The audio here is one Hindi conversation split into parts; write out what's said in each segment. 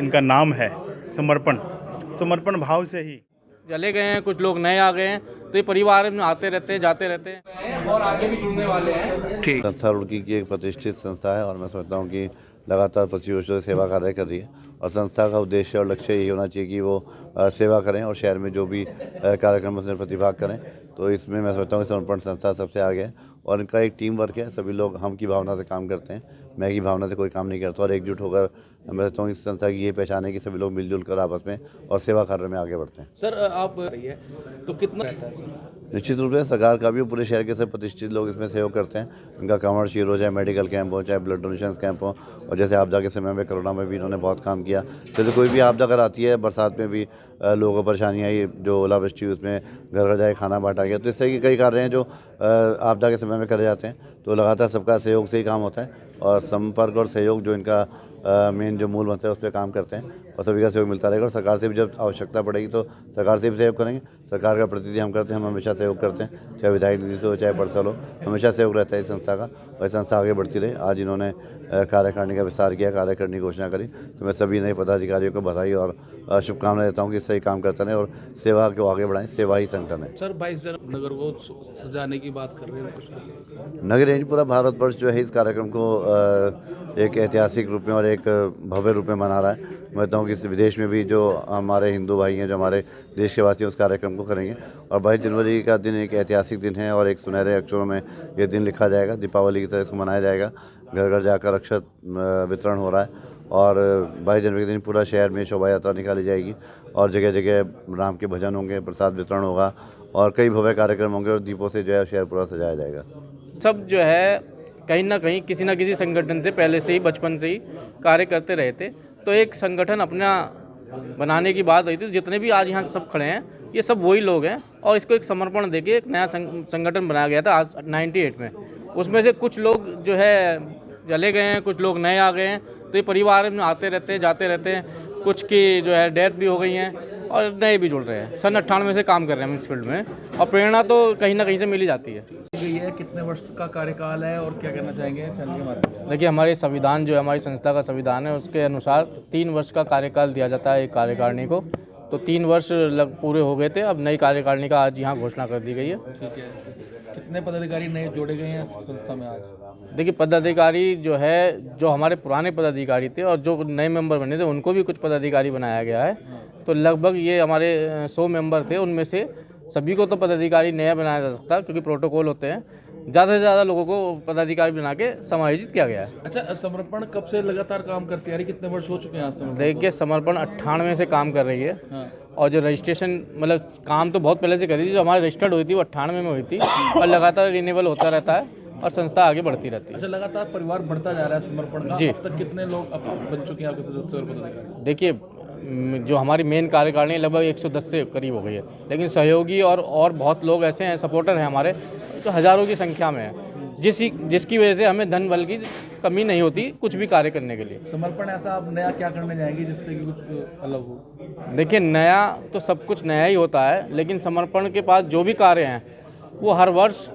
इनका नाम है समर्पण। समर्पण भाव से ही चले गए हैं, कुछ लोग नए आ गए हैं, तो ये परिवार में आते रहते हैं, जाते रहते हैं और आगे भी जुड़ने वाले हैं। ठीक। संस्था रुड़की की एक प्रतिष्ठित संस्था है और मैं समझता हूँ कि लगातार 25 वर्षों से सेवा कार्य कर रही है और संस्था का उद्देश्य और लक्ष्य यही होना चाहिए कि वो सेवा करें और शहर में जो भी कार्यक्रम उसमें प्रतिभाग करें। तो इसमें मैं समझता हूँ कि समर्पण संस्था सबसे आगे है और इनका एक टीम वर्क है। सभी लोग हम की भावना से काम करते हैं, मैं की भावना से कोई काम नहीं करता और एकजुट होकर मैं समझता हूँ इस संस्था की ये पहचान है कि सभी लोग मिलजुल कर आपस में और सेवा कार्य में आगे बढ़ते हैं। सर आप तो कितना रहता है सर? निश्चित रूप से सरकार का भी पूरे शहर के सब प्रतिष्ठित लोग इसमें सहयोग करते हैं। इनका कमर्शियल हो, चाहे मेडिकल कैंप हो, चाहे ब्लड डोनेशन कैंप हो, और जैसे आपदा के समय में कोरोना में भी इन्होंने बहुत काम किया। जैसे कोई भी आपदा अगर आती है, बरसात में भी लोगों को परेशानी आई, जो ओलावृष्टि हुई उसमें घर घर जाए खाना बांटा गया। तो इस तरह के कई कार्य हैं जो आपदा के समय में करे जाते हैं। तो लगातार सबका सहयोग से ही काम होता है और संपर्क और सहयोग जो इनका मेन जो मूल मंत्र है उस पर काम करते हैं और सभी का सहयोग मिलता रहेगा। और सरकार से भी जब आवश्यकता पड़ेगी तो सरकार से भी सहयोग करेंगे। सरकार का प्रतिनिधि हम करते हैं, हम हमेशा सहयोग करते हैं, चाहे विधायक निधि से हो चाहे पर्सल हो, हमेशा सहयोग रहता है इस संस्था का और संस्था आगे बढ़ती रहे। आज इन्होंने कार्यकारिणी का विस्तार किया, कार्यकारिणी की घोषणा करी, तो मैं सभी नए पदाधिकारियों को बधाई और शुभकामनाएं देता हूँ कि सही काम करते रहें और सेवा को आगे बढ़ाएं। सेवा ही संगठन है। सर 22 नगर को सजाने की बात कर रहे हैं कुछ? नगर रेंज पूरा भारतवर्ष जो है इस कार्यक्रम को एक ऐतिहासिक रूप में और एक भव्य रूप में मना रहा है। मैं कहता हूँ कि विदेश में भी जो हमारे हिंदू भाई हैं, जो हमारे देश के वासी हैं, उस कार्यक्रम को करेंगे। और 22 जनवरी का दिन एक ऐतिहासिक दिन है और एक सुनहरे अक्षरों में ये दिन लिखा जाएगा। दीपावली की तरह इसको मनाया जाएगा। घर घर जाकर अक्षत वितरण हो रहा है और 22 जनवरी के दिन पूरा शहर में शोभा यात्रा निकाली जाएगी और जगह जगह राम के भजन होंगे, प्रसाद वितरण होगा और कई भव्य कार्यक्रम होंगे और दीपों से जो है शहर पूरा सजाया जाएगा। सब जो है कहीं ना कहीं किसी न किसी संगठन से पहले से ही, बचपन से ही कार्य करते रहे थे। तो एक संगठन अपना बनाने की बात हुई थी। जितने भी आज यहाँ सब खड़े हैं ये सब वही लोग हैं और इसको एक समर्पण देके एक नया संगठन बनाया गया था आज 98 में। उसमें से कुछ लोग जो है चले गए हैं, कुछ लोग नए आ गए हैं, तो ये परिवार में आते रहते हैं, जाते रहते हैं। कुछ की जो है डेथ भी हो गई हैं और नए भी जुड़ रहे हैं। सन 98 से काम कर रहे हैं हम इस फील्ड में और प्रेरणा तो कहीं ना कहीं से मिल ही जाती है। ये कितने वर्ष का कार्यकाल है और क्या कहना चाहेंगे चैनल के माध्यम से? देखिए, हमारे संविधान जो है, हमारी संस्था का संविधान है, उसके अनुसार 3 वर्ष का कार्यकाल दिया जाता है एक कार्यकारिणी को। तो 3 वर्ष पूरे हो गए थे, अब नई कार्यकारिणी का आज यहाँ घोषणा कर दी गई है। ठीक है, कितने पदाधिकारी नए जोड़े गए हैं संस्था में आज? देखिए, पदाधिकारी जो है, जो हमारे पुराने पदाधिकारी थे और जो नए मेंबर बने थे उनको भी कुछ पदाधिकारी बनाया गया है। तो लगभग ये हमारे 100 मेंबर थे, उनमें से सभी को तो पदाधिकारी नया बनाया जा सकता क्योंकि प्रोटोकॉल होते हैं। ज़्यादा से ज़्यादा लोगों को पदाधिकारी बना के समायोजित किया गया है। अच्छा, समर्पण कब से लगातार काम करती है? कितने वर्ष हो चुके हैं आज समर्पण? देखिए, समर्पण 98 से काम कर रही है। हाँ। और जो रजिस्ट्रेशन, मतलब काम तो बहुत पहले से कर रही थी। जो हमारी रजिस्टर्ड हुई थी वो 98 में हुई थी और लगातार रिन्यूअल होता रहता है और संस्था आगे बढ़ती रहती है। अच्छा, लगातार परिवार बढ़ता जा रहा है समर्पण का। जी। अब तक कितने लोग अब बन चुके हैं आपके सदस्य और पदाधिकारी? देखिए, जो हमारी मेन कार्यकारिणी लगभग 110 से करीब हो गई है, लेकिन सहयोगी और बहुत लोग ऐसे हैं, सपोर्टर हैं हमारे, तो हज़ारों की संख्या में है, जिसकी वजह से हमें धन बल की कमी नहीं होती कुछ भी कार्य करने के लिए। समर्पण ऐसा आप नया क्या करने जाएंगे जिससे कि कुछ अलग हो? देखिए, नया तो सब कुछ नया ही होता है, लेकिन समर्पण के पास जो भी कार्य हैं वो हर वर्ष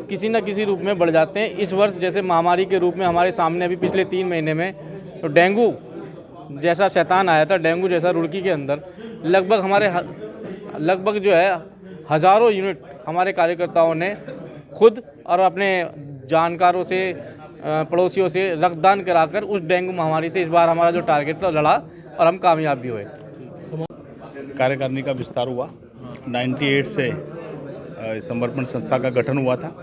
किसी न किसी रूप में बढ़ जाते हैं। इस वर्ष जैसे महामारी के रूप में हमारे सामने अभी पिछले 3 महीने में तो डेंगू जैसा शैतान आया था, डेंगू जैसा रुड़की के अंदर लगभग जो है हज़ारों यूनिट हमारे कार्यकर्ताओं ने खुद और अपने जानकारों से, पड़ोसियों से रक्तदान कराकर उस डेंगू महामारी से इस बार हमारा जो टारगेट था लड़ा और हम कामयाब भी हुए। कार्यकारिणी का विस्तार हुआ। 98 से समर्पण संस्था का गठन हुआ था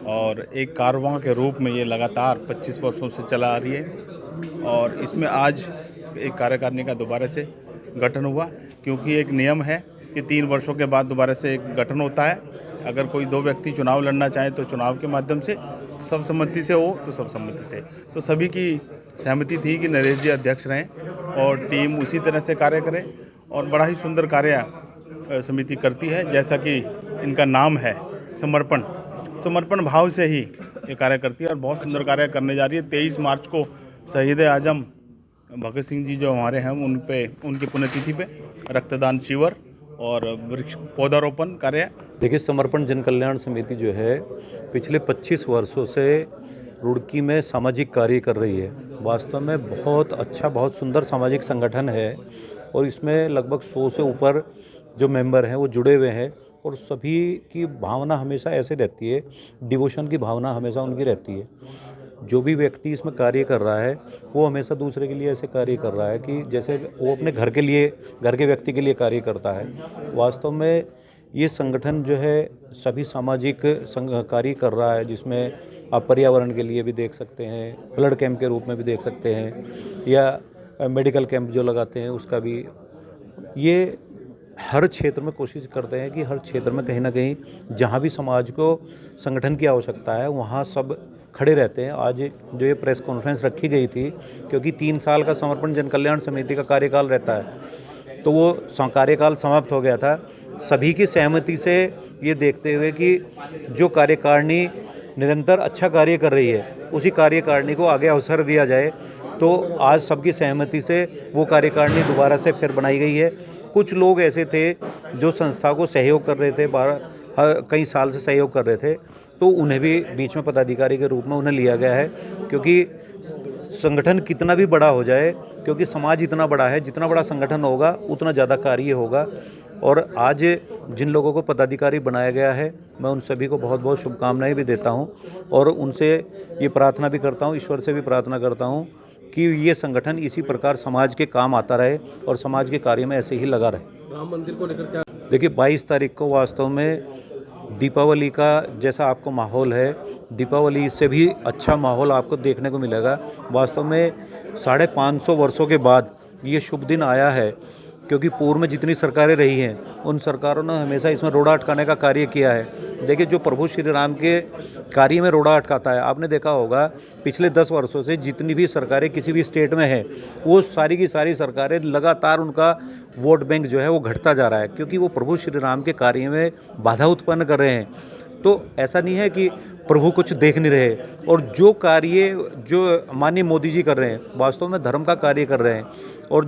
और एक कारवां के रूप में ये लगातार 25 वर्षों से चला आ रही है और इसमें आज एक कार्यकारिणी का दोबारा से गठन हुआ क्योंकि एक नियम है कि 3 वर्षों के बाद दोबारा से एक गठन होता है। अगर कोई 2 व्यक्ति चुनाव लड़ना चाहे तो चुनाव के माध्यम से, सर्वसम्मति से हो तो सर्वसम्मति से। तो सभी की सहमति थी कि नरेश जी अध्यक्ष रहें और टीम उसी तरह से कार्य करे और बड़ा ही सुंदर कार्य समिति करती है। जैसा कि इनका नाम है समर्पण, समर्पण भाव से ही ये कार्य करती है और बहुत सुंदर कार्य करने जा रही है। 23 मार्च को शहीद आजम भगत सिंह जी जो हमारे हैं उनकी पुण्यतिथि पे रक्तदान शिविर और वृक्ष पौधारोपण कार्य। देखिए, समर्पण जन कल्याण समिति जो है पिछले 25 वर्षों से रुड़की में सामाजिक कार्य कर रही है। वास्तव में बहुत अच्छा, बहुत सुंदर सामाजिक संगठन है और इसमें लगभग 100 से ऊपर जो मेंबर हैं वो जुड़े हुए हैं और सभी की भावना हमेशा ऐसे रहती है, डिवोशन की भावना हमेशा उनकी रहती है। जो भी व्यक्ति इसमें कार्य कर रहा है वो हमेशा दूसरे के लिए ऐसे कार्य कर रहा है कि जैसे वो अपने घर के लिए, घर के व्यक्ति के लिए कार्य करता है। वास्तव में ये संगठन जो है सभी सामाजिक कार्य कर रहा है, जिसमें आप पर्यावरण के लिए भी देख सकते हैं, ब्लड कैंप के रूप में भी देख सकते हैं, या मेडिकल कैंप जो लगाते हैं उसका भी। ये हर क्षेत्र में कोशिश करते हैं कि हर क्षेत्र में कहीं ना कहीं जहाँ भी समाज को संगठन की आवश्यकता है वहाँ सब खड़े रहते हैं। आज जो ये प्रेस कॉन्फ्रेंस रखी गई थी, क्योंकि 3 साल का समर्पण जन कल्याण समिति का कार्यकाल रहता है, तो वो कार्यकाल समाप्त हो गया था। सभी की सहमति से ये देखते हुए कि जो कार्यकारिणी निरंतर अच्छा कार्य कर रही है उसी कार्यकारिणी को आगे अवसर दिया जाए, तो आज सबकी सहमति से वो कार्यकारिणी दोबारा से फिर बनाई गई है। कुछ लोग ऐसे थे जो संस्था को सहयोग कर रहे थे, कई साल से सहयोग कर रहे थे, तो उन्हें भी बीच में पदाधिकारी के रूप में उन्हें लिया गया है। क्योंकि संगठन कितना भी बड़ा हो जाए, क्योंकि समाज इतना बड़ा है, जितना बड़ा संगठन होगा उतना ज़्यादा कार्य होगा। और आज जिन लोगों को पदाधिकारी बनाया गया है, मैं उन सभी को बहुत बहुत शुभकामनाएं भी देता हूं और उनसे ये प्रार्थना भी करता हूं, ईश्वर से भी प्रार्थना करता हूं कि ये संगठन इसी प्रकार समाज के काम आता रहे और समाज के कार्य में ऐसे ही लगा रहे। राम मंदिर को लेकर क्या? देखिए, 22 तारीख को वास्तव में दीपावली का जैसा आपको माहौल है, दीपावली से भी अच्छा माहौल आपको देखने को मिलेगा। वास्तव में 550 वर्षों के बाद ये शुभ दिन आया है, क्योंकि पूर्व में जितनी सरकारें रही हैं उन सरकारों ने हमेशा इसमें रोड़ा अटकाने का कार्य किया है। देखिए, जो प्रभु श्री राम के कार्य में रोड़ा अटकाता है, आपने देखा होगा पिछले 10 वर्षों से जितनी भी सरकारें किसी भी स्टेट में हैं, वो सारी की सारी सरकारें लगातार उनका वोट बैंक जो है वो घटता जा रहा है, क्योंकि वो प्रभु श्री राम के कार्य में बाधा उत्पन्न कर रहे हैं। तो ऐसा नहीं है कि प्रभु कुछ देख नहीं रहे, और जो कार्य जो माननीय मोदी जी कर रहे हैं वास्तव में धर्म का कार्य कर रहे हैं। और